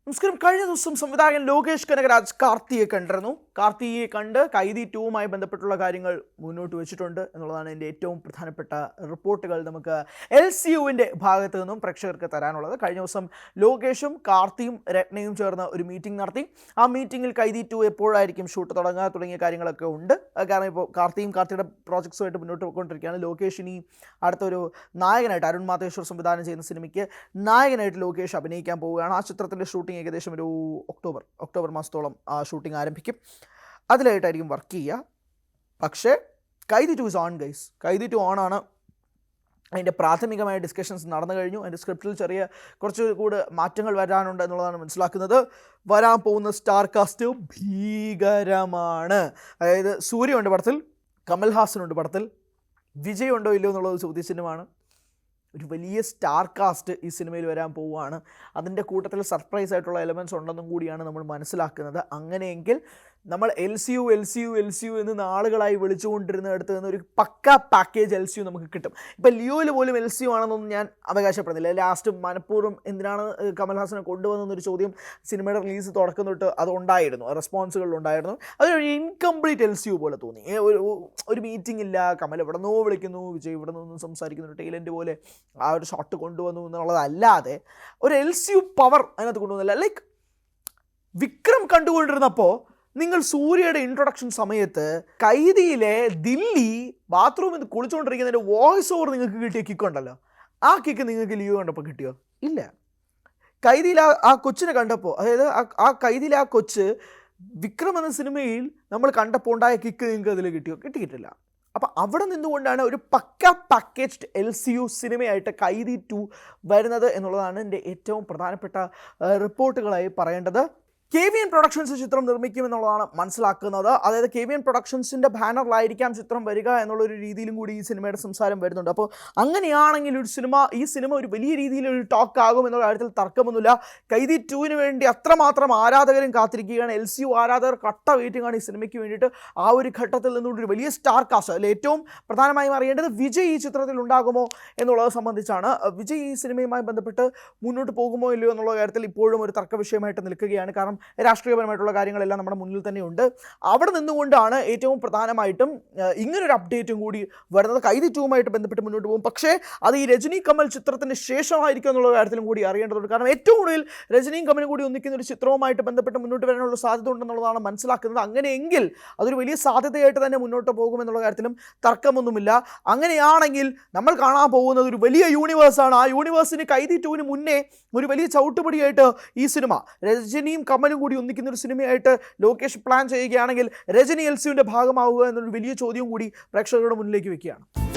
നമസ്കാരം. കഴിഞ്ഞ ദിവസം സംവിധായകൻ ലോകേഷ് കനകരാജ് കാർത്തിയെ കണ്ടിരുന്നു. കാർത്തിയെ കണ്ട് കൈദി 2വുമായി ബന്ധപ്പെട്ടുള്ള കാര്യങ്ങൾ മുന്നോട്ട് വെച്ചിട്ടുണ്ട് എന്നുള്ളതാണ് എൻ്റെ ഏറ്റവും പ്രധാനപ്പെട്ട റിപ്പോർട്ടുകൾ നമുക്ക് LCUവിൻ്റെ ഭാഗത്ത് നിന്നും പ്രേക്ഷകർക്ക് തരാനുള്ളത്. കഴിഞ്ഞ ദിവസം ലോകേഷും കാർത്തിയും രത്നയും ചേർന്ന് ഒരു മീറ്റിംഗ് നടത്തി. ആ മീറ്റിങ്ങിൽ കൈദി 2 എപ്പോഴായിരിക്കും ഷൂട്ട് തുടങ്ങുക തുടങ്ങിയ കാര്യങ്ങളൊക്കെ ഉണ്ട്. കാരണം ഇപ്പോൾ കാർത്തിയുടെ പ്രോജക്ട്സുമായിട്ട് മുന്നോട്ട് പോയിക്കൊണ്ടിരിക്കുകയാണ്. ലോകേഷ് ഇനി അടുത്തൊരു നായകനായിട്ട് അരുൺ മാതേശ്വർ സംവിധാനം ചെയ്യുന്ന സിനിമയ്ക്ക് നായകനായിട്ട് ലോകേഷ് അഭിനയിക്കാൻ പോവുകയാണ്. ആ ചിത്രത്തിൻ്റെ ഷൂട്ടിംഗ് ഏകദേശം ഒരു ഒക്ടോബർ മാസത്തോളം ആ ഷൂട്ടിംഗ് ആരംഭിക്കും. അതിലായിട്ടായിരിക്കും വർക്ക് ചെയ്യുക. പക്ഷേ Kaithi 2 is on guys. Kaithi 2 ഓണാണ്. അതിൻ്റെ പ്രാഥമികമായ ഡിസ്കഷൻസ് നടന്നു കഴിഞ്ഞു. അതിൻ്റെ സ്ക്രിപ്റ്റിൽ കുറച്ച് കൂടെ മാറ്റങ്ങൾ വരാനുണ്ട് എന്നുള്ളതാണ് മനസ്സിലാക്കുന്നത്. വരാൻ പോകുന്ന സ്റ്റാർ കാസ്റ്റ് ഭീകരമാണ്. അതായത് സൂര്യ ഉണ്ട് പടത്തിൽ, കമൽഹാസനുണ്ട് പടത്തിൽ, വിജയ് ഉണ്ടോ ഇല്ലയോ എന്നുള്ളത് ചോദ്യചിഹ്നമാണ്. ഒരു വലിയ സ്റ്റാർ കാസ്റ്റ് ഈ സിനിമയിൽ വരാൻ പോവുകയാണ്. അതിൻ്റെ കൂട്ടത്തിൽ സർപ്രൈസ് ആയിട്ടുള്ള എലമെൻറ്റ്സ് ഉണ്ടെന്നും കൂടിയാണ് നമ്മൾ മനസ്സിലാക്കുന്നത്. അങ്ങനെയെങ്കിൽ നമ്മൾ LCU എന്ന് നാളുകളായി വിളിച്ചുകൊണ്ടിരുന്നിടത്ത് നിന്ന് ഒരു പക്ക പാക്കേജ് LCU നമുക്ക് കിട്ടും. ഇപ്പം ലിയോയിൽ പോലും LCU ആണെന്നൊന്നും ഞാൻ അവകാശപ്പെടുന്നില്ല. ലാസ്റ്റ് മനഃപൂർവ്വം എന്തിനാണ് കമൽഹാസനെ കൊണ്ടുവന്നൊരു ചോദ്യം സിനിമയുടെ റിലീസ് തുടക്കം തൊട്ട് അത് ഉണ്ടായിരുന്നു, റെസ്പോൺസുകളിലുണ്ടായിരുന്നു. അതൊരു ഇൻകംപ്ലീറ്റ് LCU പോലെ തോന്നി. ഒരു മീറ്റിംഗ് ഇല്ല, കമൽ എവിടെ നിന്നോ വിളിക്കുന്നു, വിജയ് ഇവിടെ നിന്നും സംസാരിക്കുന്നു, ഒരു ടൈലൻ്റ് പോലെ ആ ഒരു ഷോട്ട് കൊണ്ടുവന്നു എന്നുള്ളതല്ലാതെ ഒരു LCU പവർ അതിനകത്ത് കൊണ്ടുവന്നില്ല. ലൈക്ക് വിക്രം കണ്ടുകൊണ്ടിരുന്നപ്പോൾ നിങ്ങൾ സൂര്യയുടെ ഇൻട്രൊഡക്ഷൻ സമയത്ത് കൈദിയിലെ ദില്ലി ബാത്റൂമിൽ നിന്ന് കുളിച്ചുകൊണ്ടിരിക്കുന്നതിൻ്റെ വോയിസ് ഓവർ നിങ്ങൾക്ക് കിട്ടിയ കിക്കുണ്ടല്ലോ, ആ കിക്ക് നിങ്ങൾക്ക് ലിയോ കണ്ടപ്പോൾ കിട്ടിയോ? ഇല്ല. കൈദിയിൽ ആ കൊച്ചിനെ കണ്ടപ്പോൾ, അതായത് ആ കൈദിയിലെ ആ കൊച്ച് വിക്രം എന്ന സിനിമയിൽ നമ്മൾ കണ്ടപ്പോൾ ഉണ്ടായ കിക്ക് നിങ്ങൾക്ക് അതിൽ കിട്ടിയിട്ടില്ല. അപ്പോൾ അവിടെ നിന്നുകൊണ്ടാണ് ഒരു പക്ക പാക്കേജ്ഡ് LCU സിനിമയായിട്ട് കൈദി 2 വരുന്നത് എന്നുള്ളതാണ് എൻ്റെ ഏറ്റവും പ്രധാനപ്പെട്ട റിപ്പോർട്ടുകളായി പറയേണ്ടത്. KVN പ്രൊഡക്ഷൻസ് ചിത്രം നിർമ്മിക്കുമെന്നുള്ളതാണ് മനസ്സിലാക്കുന്നത്. അതായത് KVN പ്രൊഡക്ഷൻസിൻ്റെ ബാനറിലായിരിക്കാം ചിത്രം വരിക എന്നുള്ളൊരു രീതിയിലും കൂടി ഈ സിനിമയുടെ സംസാരം വരുന്നുണ്ട്. അപ്പോൾ അങ്ങനെയാണെങ്കിൽ ഈ സിനിമ ഒരു വലിയ രീതിയിലൊരു ടോക്ക് ആകും എന്നുള്ള കാര്യത്തിൽ തർക്കമൊന്നുമില്ല. കൈദി 2വിന് വേണ്ടി അത്രമാത്രം ആരാധകരും കാത്തിരിക്കുകയാണ്. LCU ആരാധകർ കട്ട വെയിറ്റിംഗ് ആണ് ഈ സിനിമയ്ക്ക് വേണ്ടിയിട്ട്. ആ ഒരു ഘട്ടത്തിൽ നിന്നുകൊണ്ട് ഒരു വലിയ സ്റ്റാർ കാസ്റ്റ്, അതിൽ ഏറ്റവും പ്രധാനമായും അറിയേണ്ടത് വിജയ് ഈ ചിത്രത്തിൽ ഉണ്ടാകുമോ എന്നുള്ളത് സംബന്ധിച്ചാണ്. വിജയ് ഈ സിനിമയുമായി ബന്ധപ്പെട്ട് മുന്നോട്ട് പോകുമോ ഇല്ലയോ എന്നുള്ള കാര്യത്തിൽ ഇപ്പോഴും ഒരു തർക്ക വിഷയമായിട്ട് നിൽക്കുകയാണ്. കാരണം രാഷ്ട്രീയപരമായിട്ടുള്ള കാര്യങ്ങളെല്ലാം നമ്മുടെ മുന്നിൽ തന്നെയുണ്ട്. അവിടെ നിന്നുകൊണ്ടാണ് ഏറ്റവും പ്രധാനമായിട്ടും ഇങ്ങനൊരു അപ്ഡേറ്റും കൂടി വരുന്നത്. കൈദി 2വുമായിട്ട് ബന്ധപ്പെട്ട് മുന്നോട്ട് പോകും. പക്ഷേ അത് ഈ രജനി കമൽ ചിത്രത്തിന് ശേഷമായിരിക്കും എന്നുള്ള കാര്യത്തിലും കൂടി അറിയേണ്ടതുണ്ട്. കാരണം ഏറ്റവും കൂടുതൽ രജനിയും കമലും കൂടി ഒന്നിക്കുന്ന ഒരു ചിത്രവുമായിട്ട് ബന്ധപ്പെട്ട് മുന്നോട്ട് വരാനുള്ള സാധ്യത ഉണ്ടെന്നുള്ളതാണ് മനസ്സിലാക്കുന്നത്. അങ്ങനെയെങ്കിൽ അതൊരു വലിയ സാധ്യതയായിട്ട് തന്നെ മുന്നോട്ട് പോകുമെന്നുള്ള കാര്യത്തിലും തർക്കമൊന്നുമില്ല. അങ്ങനെയാണെങ്കിൽ നമ്മൾ കാണാൻ പോകുന്നത് ഒരു വലിയ യൂണിവേഴ്സാണ്. ആ യൂണിവേഴ്സിന് കൈദി 2വിന് മുന്നേ ഒരു വലിയ ചവിട്ടുപടിയായിട്ട് ഈ സിനിമ രജനിയും കമലും കൂടി ഒന്നിക്കുന്ന ഒരു സിനിമയായിട്ട് ലോകേഷ് പ്ലാൻ ചെയ്യുകയാണെങ്കിൽ രജനി LCUവിൻ്റെ ഭാഗമാവുക എന്നൊരു വലിയ ചോദ്യം കൂടി പ്രേക്ഷകരുടെ മുന്നിലേക്ക് വെക്കുകയാണ്.